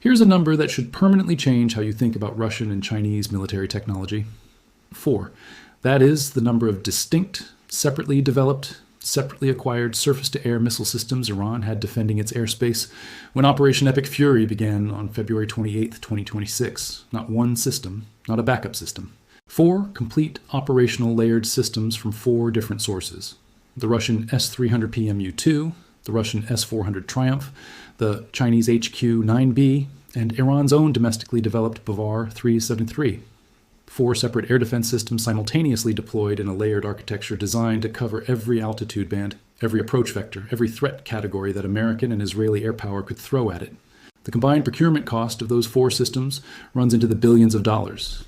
Here's a number that should permanently change how you think about Russian and Chinese military technology. 4. That is the number of distinct, separately developed, separately acquired surface-to-air missile systems Iran had defending its airspace when Operation Epic Fury began on February 28, 2026. Not one system, not a backup system. 4 complete operational layered systems from 4 different sources. The Russian S-300 PMU-2, the Russian S-400 Triumph, the Chinese HQ-9B, and Iran's own domestically developed Bavar 373. 4 separate air defense systems simultaneously deployed in a layered architecture designed to cover every altitude band, every approach vector, every threat category that American and Israeli air power could throw at it. The combined procurement cost of those 4 systems runs into the billions of dollars.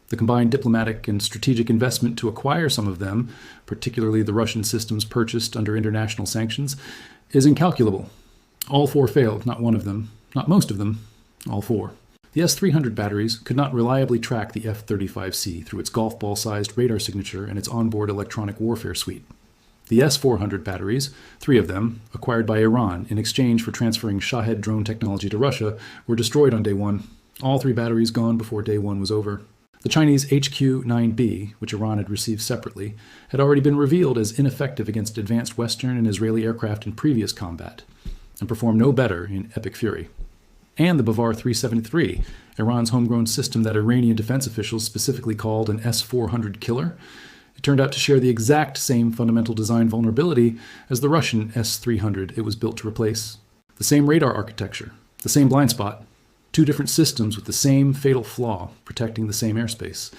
The combined diplomatic and strategic investment to acquire some of them, particularly the Russian systems purchased under international sanctions, is incalculable. All 4 failed, not one of them, not most of them, all 4. The S-300 batteries could not reliably track the F-35C through its golf ball-sized radar signature and its onboard electronic warfare suite. The S-400 batteries, 3 of them, acquired by Iran in exchange for transferring Shahed drone technology to Russia, were destroyed on day 1. All 3 batteries gone before day 1 was over. The Chinese HQ-9B, which Iran had received separately, had already been revealed as ineffective against advanced Western and Israeli aircraft in previous combat, and performed no better in Epic Fury. And the Bavar 373, Iran's homegrown system that Iranian defense officials specifically called an S-400 killer, it turned out to share the exact same fundamental design vulnerability as the Russian S-300 it was built to replace. The same radar architecture, the same blind spot, 2 different systems with the same fatal flaw, protecting the same airspace.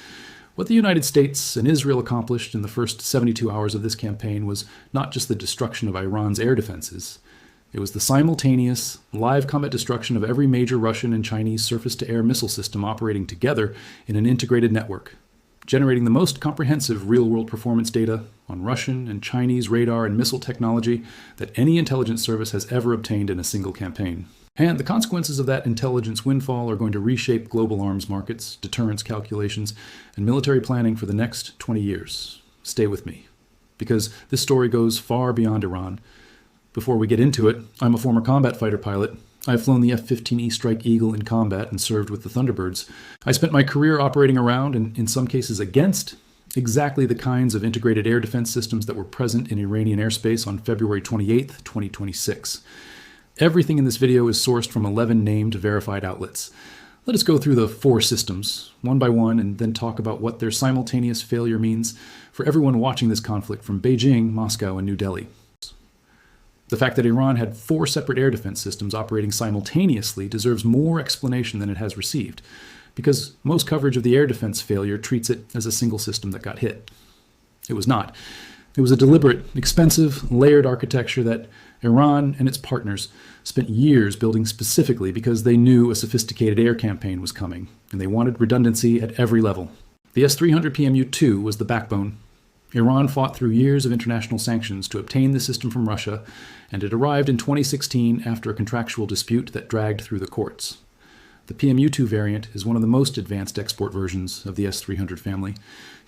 What the United States and Israel accomplished in the first 72 hours of this campaign was not just the destruction of Iran's air defenses. It was the simultaneous, live combat destruction of every major Russian and Chinese surface-to-air missile system operating together in an integrated network, generating the most comprehensive real-world performance data on Russian and Chinese radar and missile technology that any intelligence service has ever obtained in a single campaign. And the consequences of that intelligence windfall are going to reshape global arms markets, deterrence calculations, and military planning for the next 20 years. Stay with me, because this story goes far beyond Iran. Before we get into it, I'm a former combat fighter pilot. I've flown the F-15E Strike Eagle in combat and served with the Thunderbirds. I spent my career operating around, and in some cases against, exactly the kinds of integrated air defense systems that were present in Iranian airspace on February 28, 2026. Everything in this video is sourced from 11 named verified outlets. Let us go through the 4 systems, one by one, and then talk about what their simultaneous failure means for everyone watching this conflict from Beijing, Moscow, and New Delhi. The fact that Iran had 4 separate air defense systems operating simultaneously deserves more explanation than it has received, because most coverage of the air defense failure treats it as a single system that got hit. It was not. It was a deliberate, expensive, layered architecture that Iran and its partners spent years building specifically because they knew a sophisticated air campaign was coming, and they wanted redundancy at every level. The S-300 PMU-2 was the backbone. Iran fought through years of international sanctions to obtain the system from Russia, and it arrived in 2016 after a contractual dispute that dragged through the courts. The PMU-2 variant is one of the most advanced export versions of the S-300 family,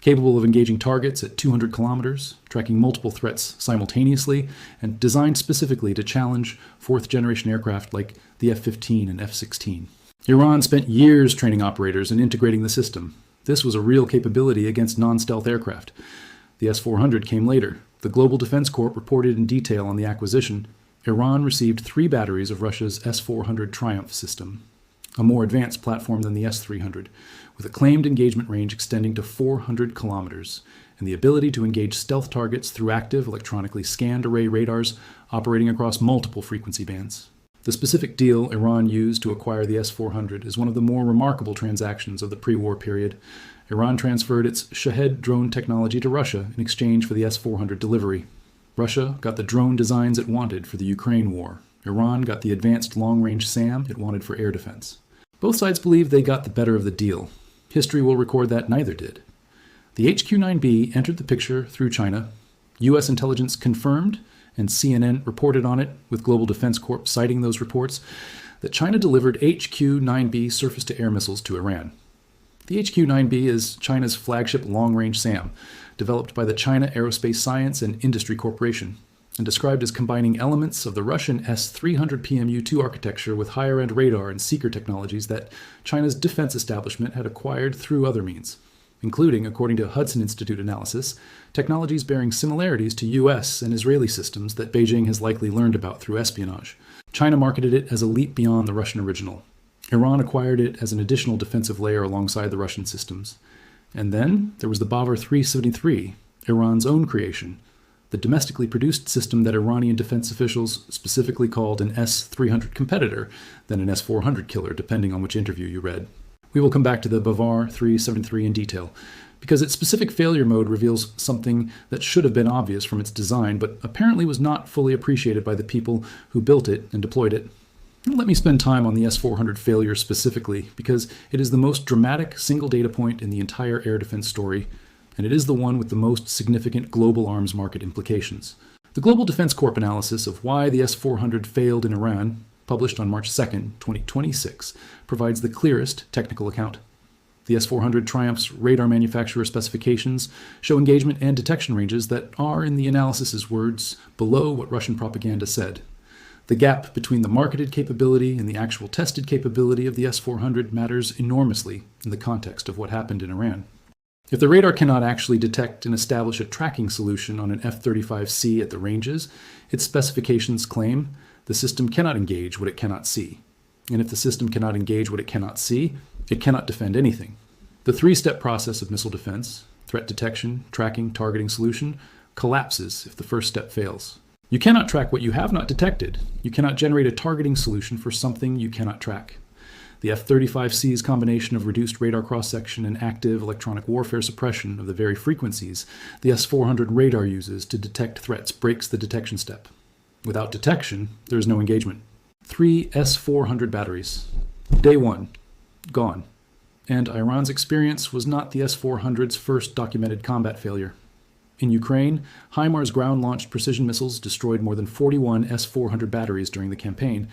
capable of engaging targets at 200 kilometers, tracking multiple threats simultaneously, and designed specifically to challenge 4th-generation aircraft like the F-15 and F-16. Iran spent years training operators and integrating the system. This was a real capability against non-stealth aircraft. The S-400 came later. The Global Defense Corp reported in detail on the acquisition. Iran received 3 batteries of Russia's S-400 Triumf system, a more advanced platform than the S-300, with a claimed engagement range extending to 400 kilometers, and the ability to engage stealth targets through active, electronically scanned array radars operating across multiple frequency bands. The specific deal Iran used to acquire the S-400 is one of the more remarkable transactions of the pre-war period. Iran transferred its Shahed drone technology to Russia in exchange for the S-400 delivery. Russia got the drone designs it wanted for the Ukraine war. Iran got the advanced long-range SAM it wanted for air defense. Both sides believe they got the better of the deal. History will record that neither did. The HQ-9B entered the picture through China. U.S. intelligence confirmed, and CNN reported on it, with Global Defense Corp citing those reports, that China delivered HQ-9B surface-to-air missiles to Iran. The HQ-9B is China's flagship long-range SAM, developed by the China Aerospace Science and Industry Corporation. and described as combining elements of the Russian S-300 PMU-2 architecture with higher-end radar and seeker technologies that China's defense establishment had acquired through other means, including, according to Hudson Institute analysis, technologies bearing similarities to US and Israeli systems that Beijing has likely learned about through espionage. China marketed it as a leap beyond the Russian original. Iran acquired it as an additional defensive layer alongside the Russian systems. And then there was the Bavar 373, Iran's own creation, the domestically produced system that Iranian defense officials specifically called an S-300 competitor than an S-400 killer, depending on which interview you read. We will come back to the Bavar 373 in detail, because its specific failure mode reveals something that should have been obvious from its design, but apparently was not fully appreciated by the people who built it and deployed it. Let me spend time on the S-400 failure specifically, because it is the most dramatic single data point in the entire air defense story, and it is the one with the most significant global arms market implications. The Global Defense Corp analysis of why the S-400 failed in Iran, published on March 2, 2026, provides the clearest technical account. The S-400 Triumph's radar manufacturer specifications show engagement and detection ranges that are, in the analysis's words, below what Russian propaganda said. The gap between the marketed capability and the actual tested capability of the S-400 matters enormously in the context of what happened in Iran. If the radar cannot actually detect and establish a tracking solution on an F-35C at the ranges, its specifications claim the system cannot engage what it cannot see. And if the system cannot engage what it cannot see, it cannot defend anything. The three-step process of missile defense, threat detection, tracking, targeting solution, collapses if the first step fails. You cannot track what you have not detected. You cannot generate a targeting solution for something you cannot track. The F-35C's combination of reduced radar cross-section and active electronic warfare suppression of the very frequencies the S-400 radar uses to detect threats breaks the detection step. Without detection, there is no engagement. 3 S-400 batteries. Day 1. Gone. And Iran's experience was not the S-400's first documented combat failure. In Ukraine, HIMARS ground-launched precision missiles destroyed more than 41 S-400 batteries during the campaign,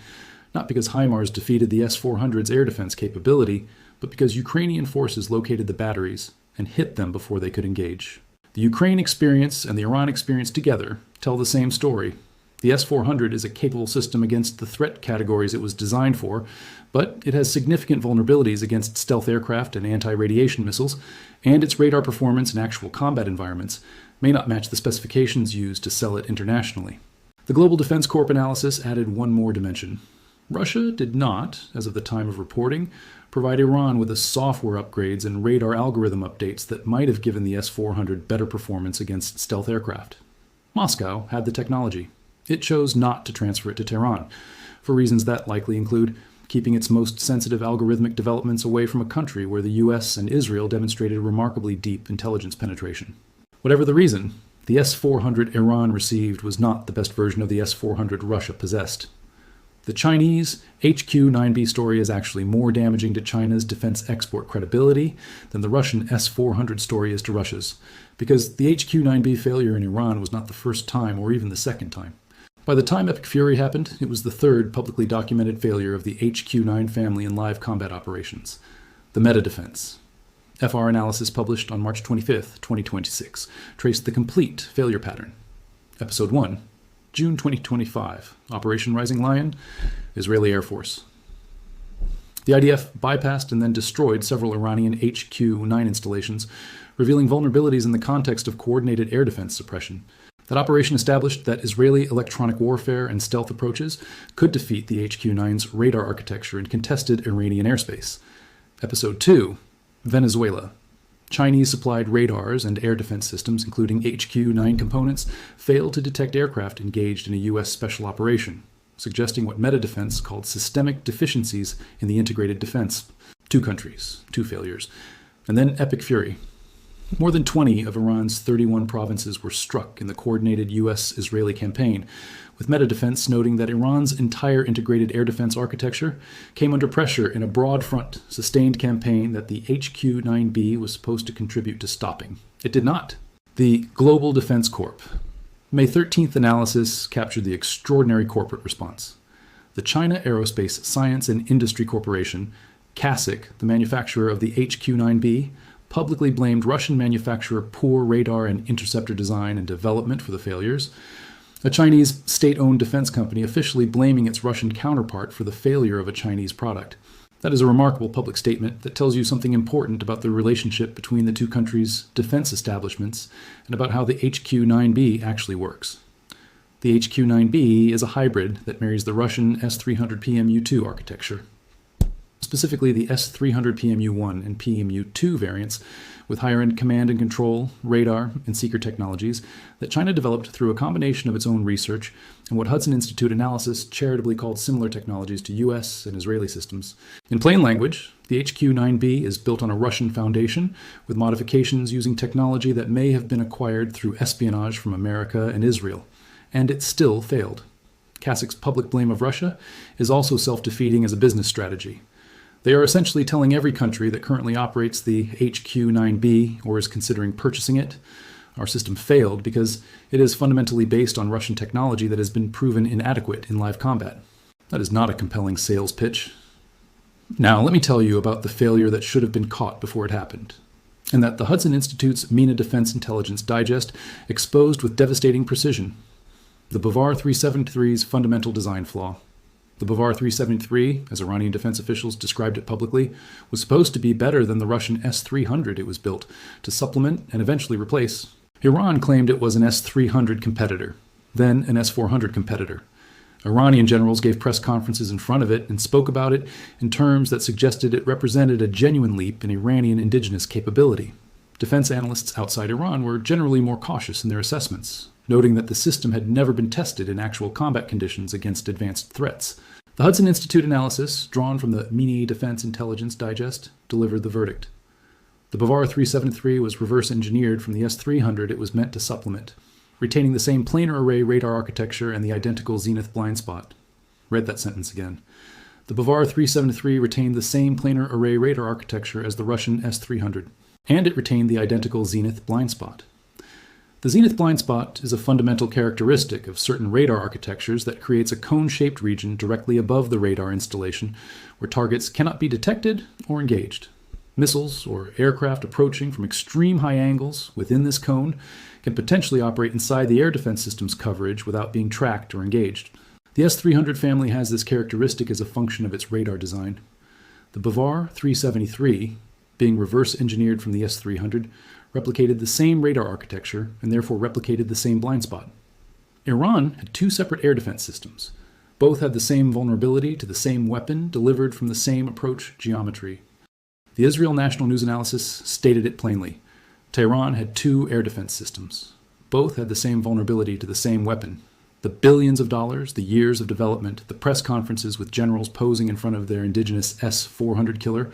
not because HIMARS defeated the S-400's air defense capability, but because Ukrainian forces located the batteries and hit them before they could engage. The Ukraine experience and the Iran experience together tell the same story. The S-400 is a capable system against the threat categories it was designed for, but it has significant vulnerabilities against stealth aircraft and anti-radiation missiles, and its radar performance in actual combat environments may not match the specifications used to sell it internationally. The Global Defense Corp analysis added one more dimension. Russia did not, as of the time of reporting, provide Iran with the software upgrades and radar algorithm updates that might have given the S-400 better performance against stealth aircraft. Moscow had the technology. It chose not to transfer it to Tehran, for reasons that likely include keeping its most sensitive algorithmic developments away from a country where the US and Israel demonstrated remarkably deep intelligence penetration. Whatever the reason, the S-400 Iran received was not the best version of the S-400 Russia possessed. The Chinese HQ-9B story is actually more damaging to China's defense export credibility than the Russian S-400 story is to Russia's, because the HQ-9B failure in Iran was not the first time or even the second time. By the time Epic Fury happened, it was the third publicly documented failure of the HQ-9 family in live combat operations, the meta defense. FR analysis published on March 25, 2026, traced the complete failure pattern. Episode 1. June 2025, Operation Rising Lion, Israeli Air Force. The IDF bypassed and then destroyed several Iranian HQ-9 installations, revealing vulnerabilities in the context of coordinated air defense suppression. That operation established that Israeli electronic warfare and stealth approaches could defeat the HQ-9's radar architecture in contested Iranian airspace. Episode 2, Venezuela. Chinese-supplied radars and air defense systems, including HQ-9 components, failed to detect aircraft engaged in a U.S. special operation, suggesting what meta defense called systemic deficiencies in the integrated defense. 2 countries, 2 failures. And then Epic Fury. More than 20 of Iran's 31 provinces were struck in the coordinated U.S.-Israeli campaign, with meta defense noting that Iran's entire integrated air defense architecture came under pressure in a broad front, sustained campaign that the HQ-9B was supposed to contribute to stopping. It did not. The Global Defense Corp. May 13th analysis captured the extraordinary corporate response. The China Aerospace Science and Industry Corporation, CASIC, the manufacturer of the HQ-9B, publicly blamed Russian manufacturer poor radar and interceptor design and development for the failures. A Chinese state-owned defense company officially blaming its Russian counterpart for the failure of a Chinese product. That is a remarkable public statement that tells you something important about the relationship between the two countries' defense establishments and about how the HQ-9B actually works. The HQ-9B is a hybrid that marries the Russian S-300 PMU-2 architecture, specifically the S-300 PMU-1 and PMU-2 variants, with higher-end command and control, radar, and seeker technologies that China developed through a combination of its own research and what Hudson Institute analysis charitably called similar technologies to US and Israeli systems. In plain language, the HQ-9B is built on a Russian foundation, with modifications using technology that may have been acquired through espionage from America and Israel, and it still failed. Kasik's public blame of Russia is also self-defeating as a business strategy. They are essentially telling every country that currently operates the HQ-9B or is considering purchasing it, our system failed because it is fundamentally based on Russian technology that has been proven inadequate in live combat. That is not a compelling sales pitch. Now, let me tell you about the failure that should have been caught before it happened, and that the Hudson Institute's MENA Defense Intelligence Digest exposed with devastating precision: the Bavar 373's fundamental design flaw. The Bavar 373, as Iranian defense officials described it publicly, was supposed to be better than the Russian S-300 it was built to supplement and eventually replace. Iran claimed it was an S-300 competitor, then an S-400 competitor. Iranian generals gave press conferences in front of it and spoke about it in terms that suggested it represented a genuine leap in Iranian indigenous capability. Defense analysts outside Iran were generally more cautious in their assessments, noting that the system had never been tested in actual combat conditions against advanced threats. The Hudson Institute analysis, drawn from the MENA Defense Intelligence Digest, delivered the verdict. The Bavar 373 was reverse engineered from the S-300 it was meant to supplement, retaining the same planar array radar architecture and the identical zenith blind spot. Read that sentence again. The Bavar 373 retained the same planar array radar architecture as the Russian S-300, and it retained the identical zenith blind spot. The zenith blind spot is a fundamental characteristic of certain radar architectures that creates a cone-shaped region directly above the radar installation where targets cannot be detected or engaged. Missiles or aircraft approaching from extreme high angles within this cone can potentially operate inside the air defense system's coverage without being tracked or engaged. The S-300 family has this characteristic as a function of its radar design. The Bavar 373, being reverse engineered from the S-300, replicated the same radar architecture and therefore replicated the same blind spot. Iran had two separate air defense systems. Both had the same vulnerability to the same weapon delivered from the same approach geometry. The Israel National News Analysis stated it plainly. Tehran had two air defense systems. Both had the same vulnerability to the same weapon. The billions of dollars, the years of development, the press conferences with generals posing in front of their indigenous S-400 killer,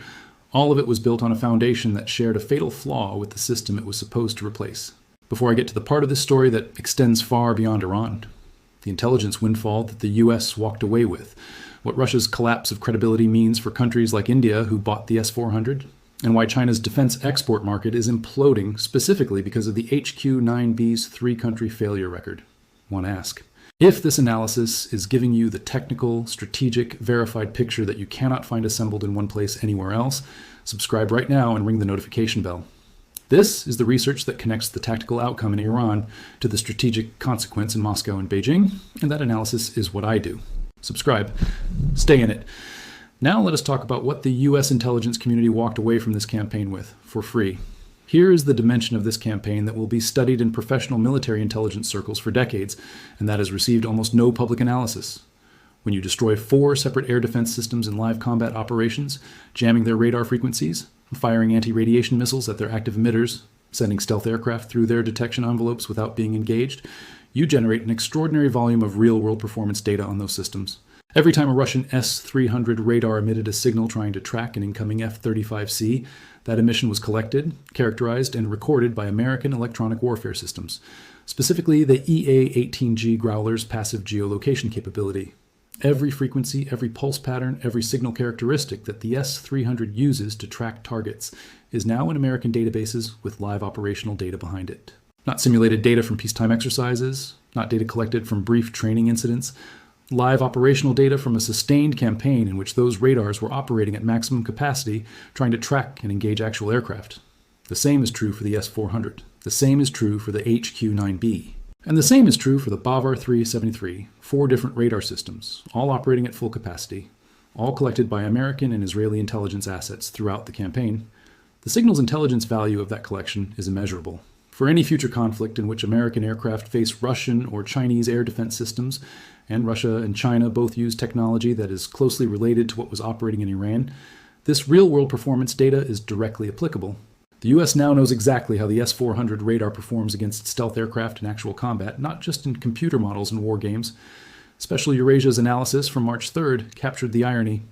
all of it was built on a foundation that shared a fatal flaw with the system it was supposed to replace. Before I get to the part of this story that extends far beyond Iran, the intelligence windfall that the US walked away with, what Russia's collapse of credibility means for countries like India who bought the S-400, and why China's defense export market is imploding specifically because of the HQ-9B's three-country failure record. One ask. If this analysis is giving you the technical, strategic, verified picture that you cannot find assembled in one place anywhere else, subscribe right now and ring the notification bell. This is the research that connects the tactical outcome in Iran to the strategic consequence in Moscow and Beijing, and that analysis is what I do. Subscribe. Stay in it. Now let us talk about what the US intelligence community walked away from this campaign with, for free. Here is the dimension of this campaign that will be studied in professional military intelligence circles for decades, and that has received almost no public analysis. When you destroy 4 separate air defense systems in live combat operations, jamming their radar frequencies, firing anti-radiation missiles at their active emitters, sending stealth aircraft through their detection envelopes without being engaged, you generate an extraordinary volume of real-world performance data on those systems. Every time a Russian S-300 radar emitted a signal trying to track an incoming F-35C, that emission was collected, characterized, and recorded by American electronic warfare systems, specifically the EA-18G Growler's passive geolocation capability. Every frequency, every pulse pattern, every signal characteristic that the S-300 uses to track targets is now in American databases with live operational data behind it. Not simulated data from peacetime exercises, not data collected from brief training incidents, live operational data from a sustained campaign in which those radars were operating at maximum capacity, trying to track and engage actual aircraft. The same is true for the S-400. The same is true for the HQ-9B. And the same is true for the Bavar 373, 4 different radar systems, all operating at full capacity, all collected by American and Israeli intelligence assets throughout the campaign. The signals intelligence value of that collection is immeasurable. For any future conflict in which American aircraft face Russian or Chinese air defense systems, and Russia and China both use technology that is closely related to what was operating in Iran, this real-world performance data is directly applicable. The U.S. now knows exactly how the S-400 radar performs against stealth aircraft in actual combat, not just in computer models and war games. Special Eurasia's analysis from March 3rd captured the irony.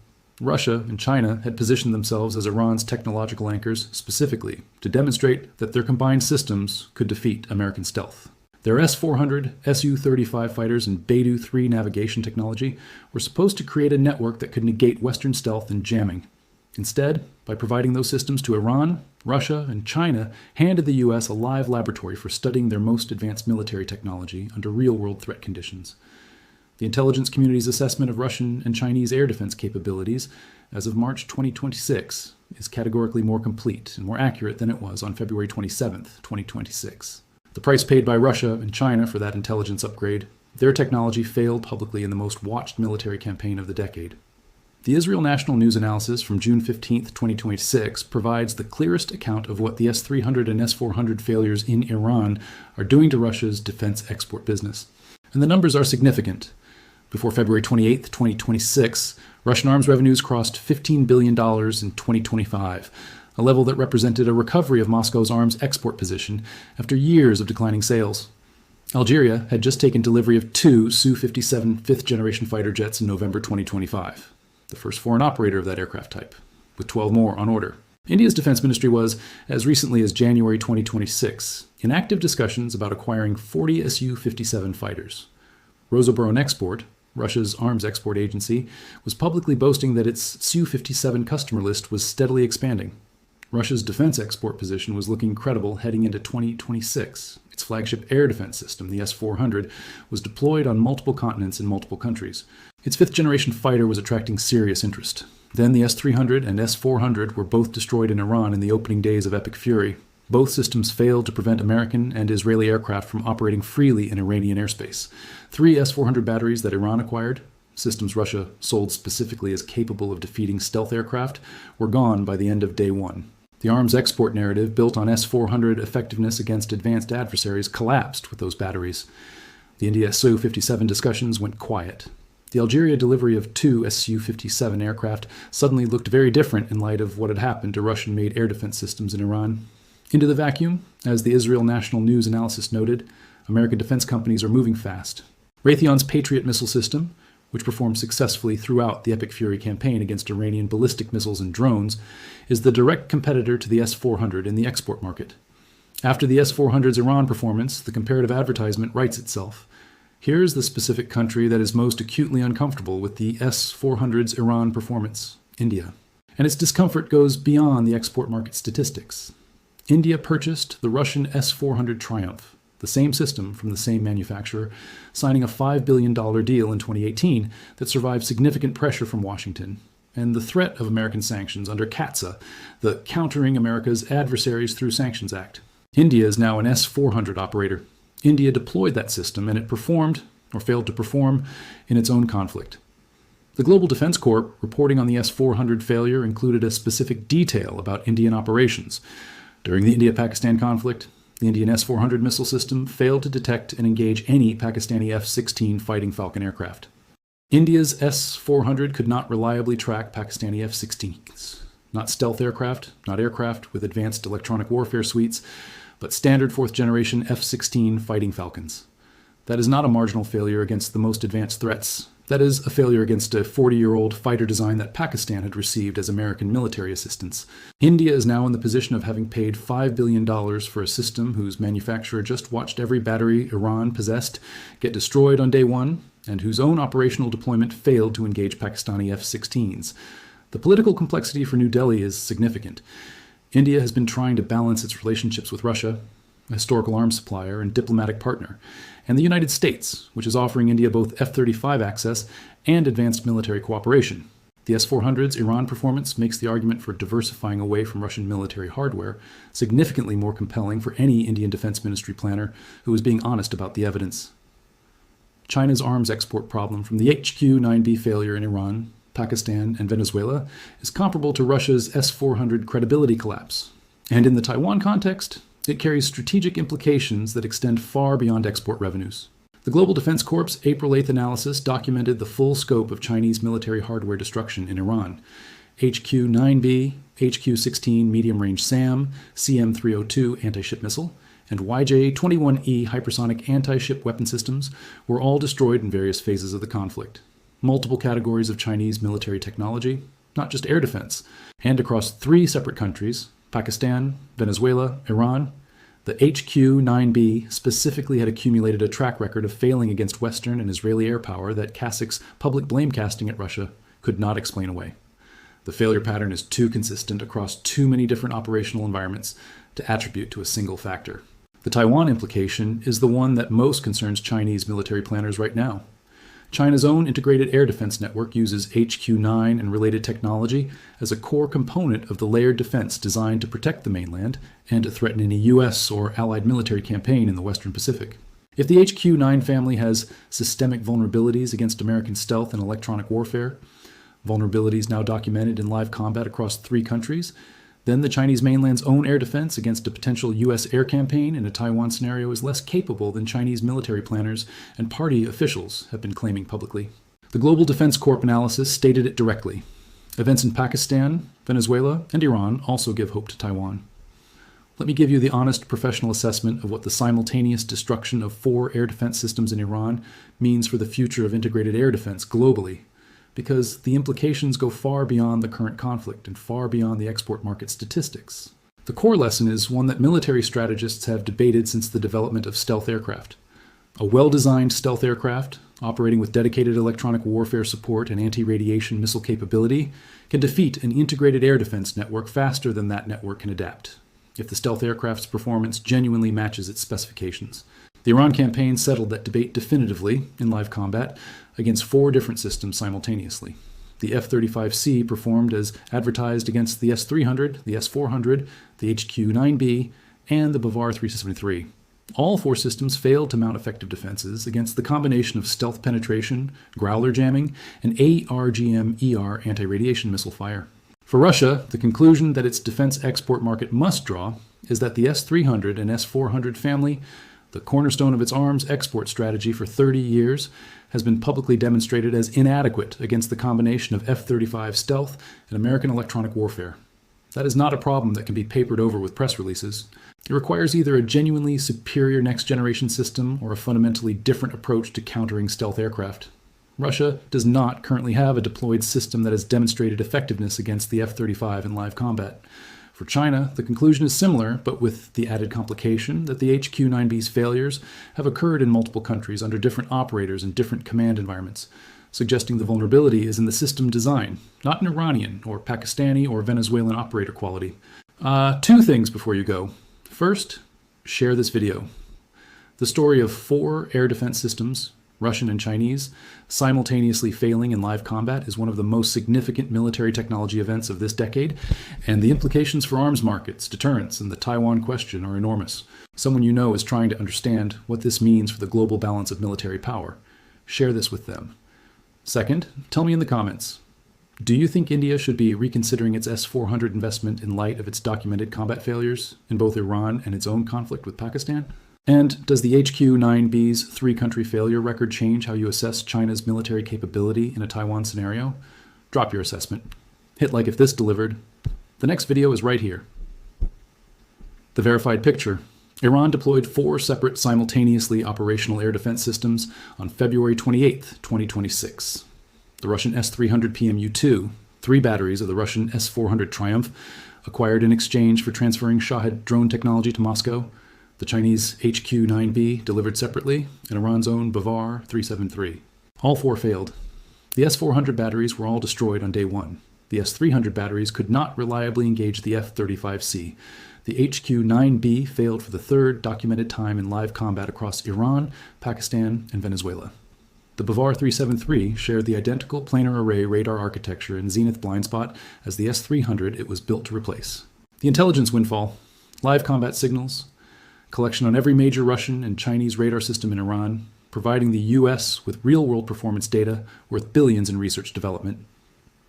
Russia and China had positioned themselves as Iran's technological anchors specifically to demonstrate that their combined systems could defeat American stealth. Their S-400, Su-35 fighters, and Beidou-3 navigation technology were supposed to create a network that could negate Western stealth and jamming. Instead, by providing those systems to Iran, Russia, and China handed the U.S. a live laboratory for studying their most advanced military technology under real-world threat conditions. The intelligence community's assessment of Russian and Chinese air defense capabilities as of March 2026 is categorically more complete and more accurate than it was on February 27, 2026. The price paid by Russia and China for that intelligence upgrade, their technology failed publicly in the most watched military campaign of the decade. The Israel National News analysis from June 15, 2026 provides the clearest account of what the S-300 and S-400 failures in Iran are doing to Russia's defense export business. And the numbers are significant. Before February 28, 2026, Russian arms revenues crossed $15 billion in 2025, a level that represented a recovery of Moscow's arms export position after years of declining sales. Algeria had just taken delivery of 2 Su-57 fifth-generation fighter jets in November 2025, the first foreign operator of that aircraft type, with 12 more on order. India's defense ministry was, as recently as January 2026, in active discussions about acquiring 40 Su-57 fighters. Rosoboronexport, Russia's arms export agency, was publicly boasting that its Su-57 customer list was steadily expanding. Russia's defense export position was looking credible heading into 2026. Its flagship air defense system, the S-400, was deployed on multiple continents in multiple countries. Its fifth-generation fighter was attracting serious interest. Then the S-300 and S-400 were both destroyed in Iran in the opening days of Epic Fury. Both systems failed to prevent American and Israeli aircraft from operating freely in Iranian airspace. 3 S-400 batteries that Iran acquired, systems Russia sold specifically as capable of defeating stealth aircraft, were gone by the end of day one. The arms export narrative built on S-400 effectiveness against advanced adversaries collapsed with those batteries. The India Su-57 discussions went quiet. The Algeria delivery of 2 Su-57 aircraft suddenly looked very different in light of what had happened to Russian-made air defense systems in Iran. Into the vacuum, as the Israel National News analysis noted, American defense companies are moving fast. Raytheon's Patriot missile system, which performed successfully throughout the Epic Fury campaign against Iranian ballistic missiles and drones, is the direct competitor to the S-400 in the export market. After the S-400's Iran performance, the comparative advertisement writes itself. Here's the specific country that is most acutely uncomfortable with the S-400's Iran performance, India. And its discomfort goes beyond the export market statistics. India purchased the Russian S-400 Triumf, the same system from the same manufacturer, signing a $5 billion deal in 2018 that survived significant pressure from Washington and the threat of American sanctions under CAATSA, the Countering America's Adversaries Through Sanctions Act. India is now an S-400 operator. India deployed that system and it performed, or failed to perform, in its own conflict. The Global Defense Corp reporting on the S-400 failure included a specific detail about Indian operations. During the India-Pakistan conflict, the Indian S-400 missile system failed to detect and engage any Pakistani F-16 Fighting Falcon aircraft. India's S-400 could not reliably track Pakistani F-16s. Not stealth aircraft, not aircraft with advanced electronic warfare suites, but standard fourth-generation F-16 Fighting Falcons. That is not a marginal failure against the most advanced threats. That is a failure against a 40-year-old fighter design that Pakistan had received as American military assistance. India is now in the position of having paid $5 billion for a system whose manufacturer just watched every battery Iran possessed get destroyed on day one, and whose own operational deployment failed to engage Pakistani F-16s. The political complexity for New Delhi is significant. India has been trying to balance its relationships with Russia, a historical arms supplier and diplomatic partner, and the United States, which is offering India both F-35 access and advanced military cooperation. The S-400's Iran performance makes the argument for diversifying away from Russian military hardware significantly more compelling for any Indian Defense Ministry planner who is being honest about the evidence. China's arms export problem from the HQ-9B failure in Iran, Pakistan, and Venezuela is comparable to Russia's S-400 credibility collapse. And in the Taiwan context, it carries strategic implications that extend far beyond export revenues. The Global Defense Corps' April 8th analysis documented the full scope of Chinese military hardware destruction in Iran. HQ-9B, HQ-16 medium-range SAM, CM-302 anti-ship missile, and YJ-21E hypersonic anti-ship weapon systems were all destroyed in various phases of the conflict. Multiple categories of Chinese military technology, not just air defense, and across 3 separate countries, Pakistan, Venezuela, Iran. The HQ-9B specifically had accumulated a track record of failing against Western and Israeli air power that Kasik's public blame casting at Russia could not explain away. The failure pattern is too consistent across too many different operational environments to attribute to a single factor. The Taiwan implication is the one that most concerns Chinese military planners right now. China's own integrated air defense network uses HQ-9 and related technology as a core component of the layered defense designed to protect the mainland and to threaten any U.S. or allied military campaign in the Western Pacific. If the HQ-9 family has systemic vulnerabilities against American stealth and electronic warfare, vulnerabilities now documented in live combat across 3 countries, then the Chinese mainland's own air defense against a potential U.S. air campaign in a Taiwan scenario is less capable than Chinese military planners and party officials have been claiming publicly. The Global Defense Corp analysis stated it directly. Events in Pakistan, Venezuela, and Iran also give hope to Taiwan. Let me give you the honest professional assessment of what the simultaneous destruction of 4 air defense systems in Iran means for the future of integrated air defense globally, because the implications go far beyond the current conflict and far beyond the export market statistics. The core lesson is one that military strategists have debated since the development of stealth aircraft. A well-designed stealth aircraft, operating with dedicated electronic warfare support and anti-radiation missile capability, can defeat an integrated air defense network faster than that network can adapt, if the stealth aircraft's performance genuinely matches its specifications. The Iran campaign settled that debate definitively in live combat against 4 different systems simultaneously. The F-35C performed as advertised against the S-300, the S-400, the HQ-9B, and the Bavar 373. All 4 systems failed to mount effective defenses against the combination of stealth penetration, growler jamming, and ARGM-ER anti-radiation missile fire. For Russia, the conclusion that its defense export market must draw is that the S-300 and S-400 family, the cornerstone of its arms export strategy for 30 years, has been publicly demonstrated as inadequate against the combination of F-35 stealth and American electronic warfare. That is not a problem that can be papered over with press releases. It requires either a genuinely superior next-generation system or a fundamentally different approach to countering stealth aircraft. Russia does not currently have a deployed system that has demonstrated effectiveness against the F-35 in live combat. For China, the conclusion is similar, but with the added complication that the HQ-9B's failures have occurred in multiple countries under different operators and different command environments, suggesting the vulnerability is in the system design, not in Iranian or Pakistani or Venezuelan operator quality. 2 things before you go. First, share this video. The story of 4 air defense systems, Russian and Chinese, simultaneously failing in live combat is one of the most significant military technology events of this decade, and the implications for arms markets, deterrence, and the Taiwan question are enormous. Someone you know is trying to understand what this means for the global balance of military power. Share this with them. Second, tell me in the comments, do you think India should be reconsidering its S-400 investment in light of its documented combat failures in both Iran and its own conflict with Pakistan? And does the HQ-9B's 3-country failure record change how you assess China's military capability in a Taiwan scenario? Drop your assessment. Hit like if this delivered. The next video is right here. The verified picture. Iran deployed 4 separate simultaneously operational air defense systems on February 28, 2026. The Russian S-300 PMU-2, 3 batteries of the Russian S-400 Triumf, acquired in exchange for transferring Shahed drone technology to Moscow. The Chinese HQ-9B delivered separately, and Iran's own Bavar 373. All 4 failed. The S-400 batteries were all destroyed on day 1. The S-300 batteries could not reliably engage the F-35C. The HQ-9B failed for the 3rd documented time in live combat across Iran, Pakistan, and Venezuela. The Bavar 373 shared the identical planar array radar architecture and zenith blind spot as the S-300 it was built to replace. The intelligence windfall, live combat signals, collection on every major Russian and Chinese radar system in Iran, providing the U.S. with real-world performance data worth billions in research development.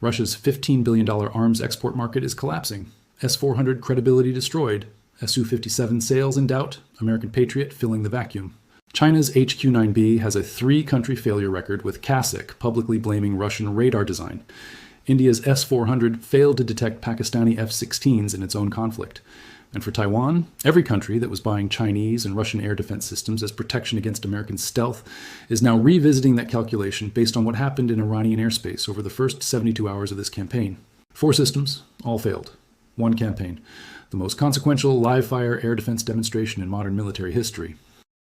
Russia's $15 billion arms export market is collapsing. S-400 credibility destroyed. Su-57 sales in doubt. American Patriot filling the vacuum. China's HQ-9B has a 3-country failure record, with CASIC publicly blaming Russian radar design. India's S-400 failed to detect Pakistani F-16s in its own conflict. And for Taiwan, every country that was buying Chinese and Russian air defense systems as protection against American stealth is now revisiting that calculation based on what happened in Iranian airspace over the first 72 hours of this campaign. 4 systems, all failed. 1 campaign. The most consequential live-fire air defense demonstration in modern military history.